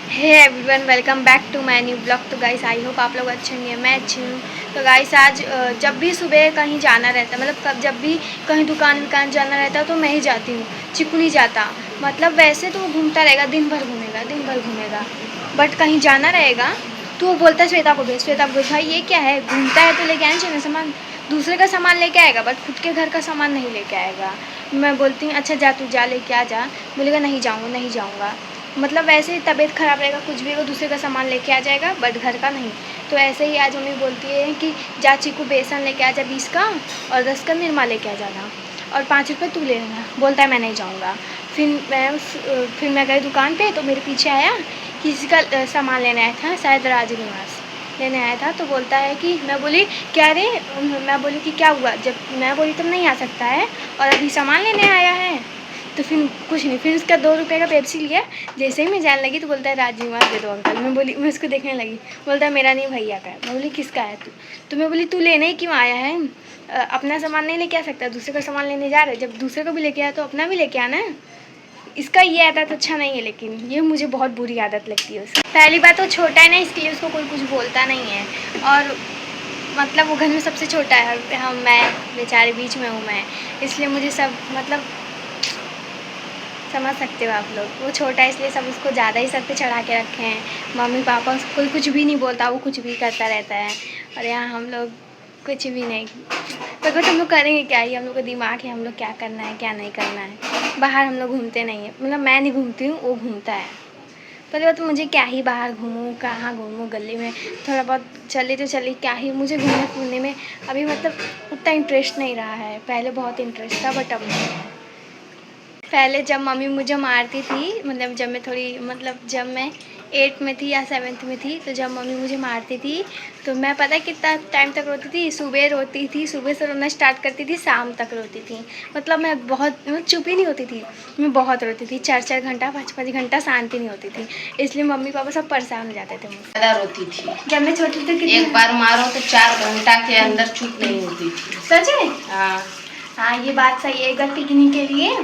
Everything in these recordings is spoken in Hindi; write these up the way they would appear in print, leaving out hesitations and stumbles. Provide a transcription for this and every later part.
Hey everyone, welcome back to my new blog. तो गाइस आई होप आप लोग अच्छे होंगे, मैं अच्छी हूँ। तो गाइस आज जब भी सुबह कहीं जाना रहता है, मतलब जब भी कहीं दुकान जाना रहता है तो मैं ही जाती हूँ, चिकू नहीं जाता। मतलब वैसे तो वो घूमता रहेगा, दिन भर घूमेगा, बट कहीं जाना रहेगा तो वो बोलता है श्वेता को भेज। भाई ये क्या है, घूमता है तो लेके आना चाहिए ना सामान। दूसरे का सामान लेके आएगा बट खुद के घर का सामान नहीं लेके आएगा। मैं बोलती हूँ अच्छा जा तू जा लेके आ जा, बोलेगा नहीं जाऊँगा। मतलब वैसे ही तबीयत ख़राब रहेगा, कुछ भी वो दूसरे का सामान लेके आ जाएगा बट घर का नहीं। तो ऐसे ही आज मम्मी बोलती है कि जा चीकू बेसन लेके आ जा 20 का, और 10 का निरमा लेके आ जाना, और 5 रुपये तू ले लेना। बोलता है मैं नहीं जाऊँगा। फिर मैं गई दुकान पे तो मेरे पीछे आया, किसी का सामान लेने आया था, शायद राजनिवास लेने आया था। तो बोलता है कि मैं बोली क्या रे, मैं बोली कि क्या हुआ, जब मैं बोली तब नहीं आ सकता है और अभी सामान लेने आया है। तो फिर कुछ नहीं, फिर उसका 2 रुपये का पेप्सी लिया। जैसे ही मैं जाने लगी तो बोलता है राजनिवास दे दो अंकल। मैं उसको देखने लगी, बोलता है मेरा नहीं भैया का है। मैं बोली किसका है तू? तो मैं बोली तू लेने ही क्यों आया है? अपना सामान नहीं लेके आ सकता, दूसरे का सामान लेने जा रहा है, जब दूसरे को भी लेके आया तो अपना भी लेके आना है। इसका ये आदत अच्छा नहीं है, लेकिन ये मुझे बहुत बुरी आदत लगती है उसकी। पहली बात तो छोटा है ना, इसलिए उसको कोई कुछ बोलता नहीं है। और मतलब वो घर में सबसे छोटा है, मैं बेचारे बीच में हूँ मैं, इसलिए मुझे सब मतलब समझ सकते हो आप लोग। वो छोटा है इसलिए सब उसको ज़्यादा ही सर पे चढ़ा के रखे हैं। मम्मी पापा उसको कोई कुछ भी नहीं बोलता, वो कुछ भी करता रहता है। और यहाँ हम लोग कुछ भी नहीं। तो हम लोग करेंगे क्या, ही हम लोग का दिमाग है, हम लोग क्या करना है क्या नहीं करना है। बाहर हम लोग घूमते नहीं हैं, मतलब मैं नहीं घूमती हूँ, वो घूमता है। पहले बात तो मुझे क्या ही बाहर घूमूँ, कहाँ घूमूँ, गली में थोड़ा बहुत चली तो चली, क्या ही मुझे घूमने फिरने में अभी मतलब उतना इंटरेस्ट नहीं रहा है। पहले बहुत इंटरेस्ट था बट अब नहीं है। पहले जब मम्मी मुझे मारती थी, मतलब जब मैं 8 में थी या 7th में थी, तो जब मम्मी मुझे मारती थी तो मैं पता है कितना टाइम तक रोती थी। सुबह रोती थी, सुबह से रोना स्टार्ट करती थी, शाम तक रोती थी। मतलब मैं बहुत चुप ही नहीं होती थी, मैं बहुत रोती थी। 4-4 घंटा 5-5 घंटा शांति नहीं होती थी, इसलिए मम्मी पापा सब परेशान हो जाते थे मुझसे। ज़्यादा रोती थी। जब मैं छोटी थी एक बार मारो तो 4 घंटा के अंदर चुप नहीं होती थी। सच है। हाँ, हाँ ये बात सही है। एक बार पिकनिक के लिए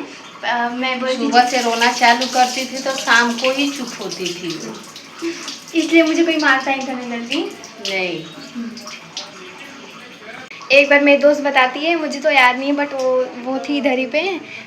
मैं बोली सुबह से रोना चालू करती थी तो शाम को ही चुप होती थी। इसलिए मुझे कोई मारता ही नहीं जल्दी। नहीं, एक बार मेरी दोस्त बताती है, मुझे तो याद नहीं, बट वो थी इधर ही पे,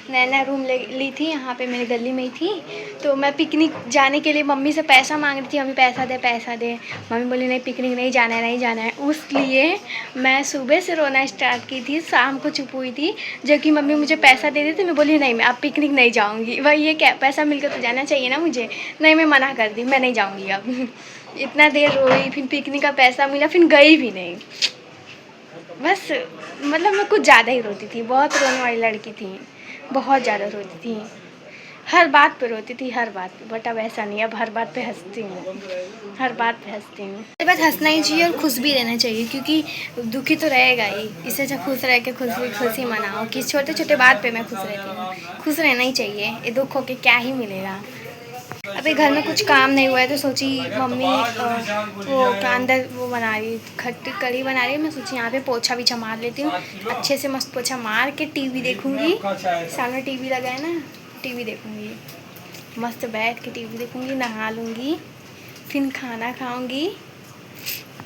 नया रूम ली थी यहाँ पे मेरे गली में ही थी। तो मैं पिकनिक जाने के लिए मम्मी से पैसा मांग रही थी, मम्मी पैसा दे। मम्मी बोली नहीं पिकनिक नहीं जाना है। उसलिए मैं सुबह से रोना स्टार्ट की थी, शाम को चुप हुई थी। जो कि मम्मी मुझे पैसा दे दी थी, मैं बोली नहीं मैं अब पिकनिक नहीं जाऊँगी। भाई ये क्या, पैसा मिलकर तो जाना चाहिए ना मुझे। नहीं, मैं मना कर दी, मैं नहीं जाऊँगी अब। इतना देर रोई, फिर पिकनिक का पैसा मिला, फिर गई भी नहीं। बस मतलब मैं कुछ ज़्यादा ही रोती थी, बहुत रोने वाली लड़की थी, बहुत ज़्यादा रोती थी। हर बात पे रोती थी, हर बात पे। बट अब ऐसा नहीं, अब हर बात पे हंसती हूँ, हर बात पे हंसती हूँ। ये बात हंसना ही चाहिए और खुश भी रहना चाहिए, क्योंकि दुखी तो रहेगा ही। इससे अच्छा खुश रह के खुशी मनाओ कि छोटे छोटे बात पे मैं खुश रहती हूँ। खुश रहना ही चाहिए, ये दुख होके क्या ही मिलेगा। अभी घर में कुछ काम नहीं हुआ है तो सोची मम्मी वो अंदर वो बना रही, खट्टी कढ़ी बना रही है। मैं सोची यहाँ पे पोछा भी मार लेती हूँ, अच्छे से मस्त पोछा मार के टीवी देखूँगी। सामने टीवी लगा है ना, टीवी देखूँगी, मस्त बैठ के टीवी देखूँगी, नहा लूँगी, फिर खाना खाऊँगी।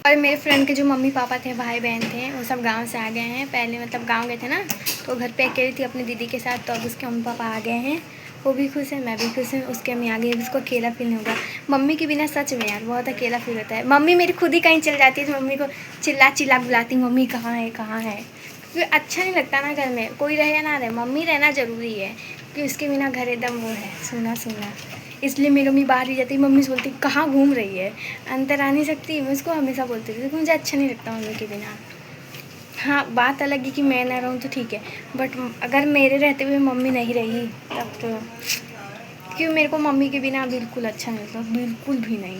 और मेरे फ्रेंड के जो मम्मी पापा थे, भाई बहन थे, वो सब गांव से आ गए हैं। पहले मतलब गांव गए थे ना, तो घर पे अकेली थी अपनी दीदी के साथ, तो अब उसके मम्मी पापा आ गए हैं। वो भी खुश है, मैं भी खुश हूँ। उसके मम्मी आ गई, उसको अकेला फील नहीं होगा। मम्मी के बिना सच में यार बहुत अकेला फील होता है। मम्मी मेरी खुद ही कहीं चल जाती है तो मम्मी को चिल्ला बुलाती हूँ, मम्मी कहाँ है कहाँ है। क्योंकि अच्छा नहीं लगता ना, घर में कोई रहे या ना रहे, मम्मी रहना ज़रूरी है, क्योंकि उसके बिना घर एकदम वो है सूना सूना। इसलिए मेरी मम्मी बाहर ही जाती, मम्मी से बोलती कहाँ घूम रही है, अंदर आ नहीं सकती। मैं उसको हमेशा बोलती थी, मुझे अच्छा नहीं लगता मम्मी के बिना। हाँ बात अलग है कि मैं ना रहूँ तो ठीक है, बट अगर मेरे रहते हुए मम्मी नहीं रही तब तो, क्यों मेरे को मम्मी के बिना बिल्कुल अच्छा नहीं लगता, बिल्कुल भी नहीं।